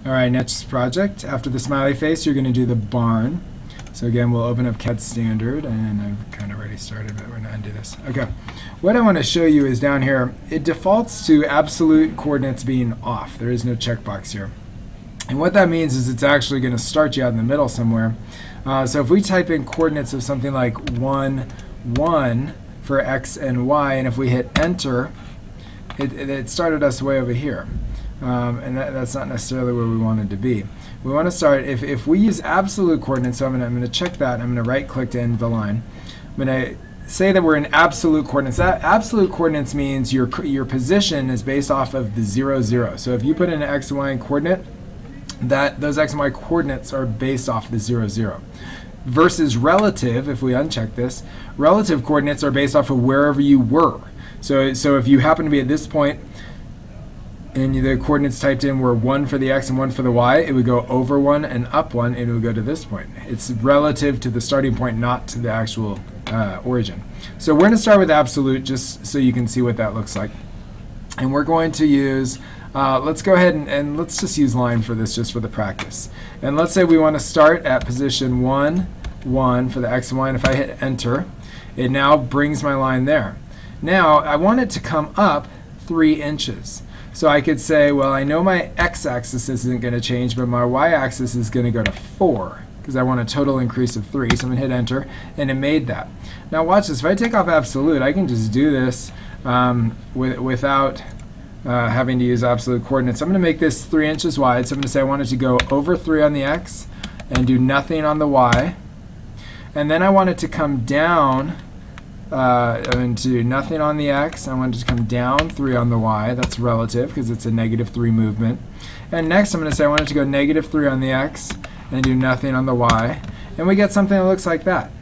All right, next project. After the smiley face, you're going to do the barn. So again, we'll open up CAD Standard, and I've kind of already started, but we're not going to do this. Okay, what I want to show you is down here, it defaults to absolute coordinates being off. There is no checkbox here. And what that means is it's actually going to start you out in the middle somewhere. So if we type in coordinates of something like 1, 1 for x and y, and if we hit enter, it started us way over here. And that's not necessarily where we wanted to be. We want to start, if we use absolute coordinates, so I'm going to check that, I'm going to right click to end the line. I'm going to say that we're in absolute coordinates. That absolute coordinates means your position is based off of the 0, 0. So if you put in an x and y coordinate, those x and y coordinates are based off the 0, 0. Versus relative, if we uncheck this, relative coordinates are based off of wherever you were. So if you happen to be at this point, and the coordinates typed in were 1 for the x and 1 for the y, it would go over 1 and up 1, and it would go to this point. It's relative to the starting point, not to the actual origin. So we're going to start with absolute, just so you can see what that looks like. And we're going to use, let's go ahead and let's just use line for this, just for the practice. And let's say we want to start at position 1, 1 for the x and y, and if I hit enter, it now brings my line there. Now, I want it to come up 3 inches. So I could say, well, I know my x-axis isn't going to change, but my y-axis is going to go to 4, because I want a total increase of 3. So I'm going to hit enter, and it made that. Now watch this. If I take off absolute, I can just do this without having to use absolute coordinates. I'm going to make this 3 inches wide. So I'm going to say I want it to go over 3 on the x and do nothing on the y. And then I want it to come down to nothing on the x. I want it to come down 3 on the y. That's relative because it's a -3 movement. And next I'm going to say I want it to go -3 on the x and do nothing on the y. And we get something that looks like that.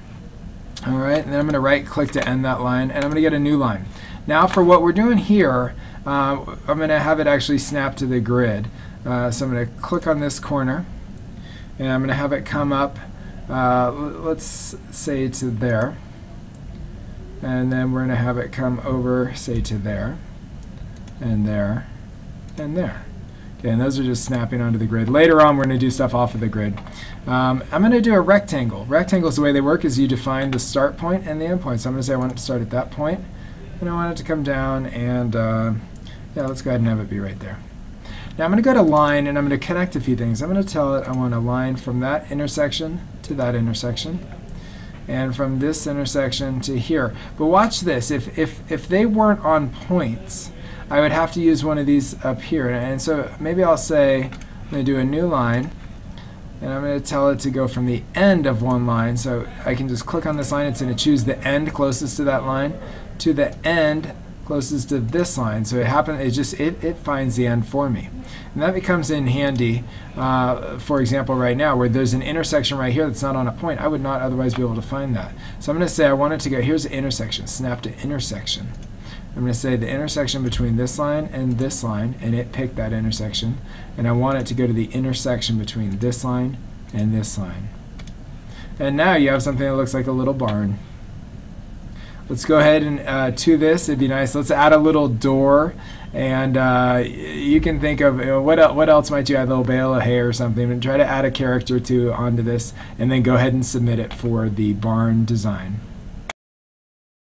All right, and then I'm going to right click to end that line, and I'm going to get a new line. Now for what we're doing here, I'm going to have it actually snap to the grid. So I'm going to click on this corner, and I'm going to have it come up, let's say to there. And then we're going to have it come over, say, to there, and there, and there. Okay, and those are just snapping onto the grid. Later on, we're going to do stuff off of the grid. I'm going to do a rectangle. Rectangles, the way they work is you define the start point and the end point. So I'm going to say I want it to start at that point, and I want it to come down, and yeah, let's go ahead and have it be right there. Now I'm going to go to line, and I'm going to connect a few things. I'm going to tell it I want a line from that intersection to that intersection, and from this intersection to here. But watch this. If they weren't on points, I would have to use one of these up here. And so maybe I'll say I'm going to do a new line, and I'm going to tell it to go from the end of one line. So I can just click on this line. It's going to choose the end closest to that line to the end closest to this line. So it finds the end for me. And that becomes in handy, for example, right now, where there's an intersection right here that's not on a point. I would not otherwise be able to find that. So I'm going to say I want it to go, here's the intersection, snap to intersection. I'm going to say the intersection between this line, and it picked that intersection. And I want it to go to the intersection between this line and this line. And now you have something that looks like a little barn. Let's go ahead and to this, it'd be nice. Let's add a little door, and you can think of what else might you add, a little bale of hay or something, and try to add a character onto this, and then go ahead and submit it for the barn design.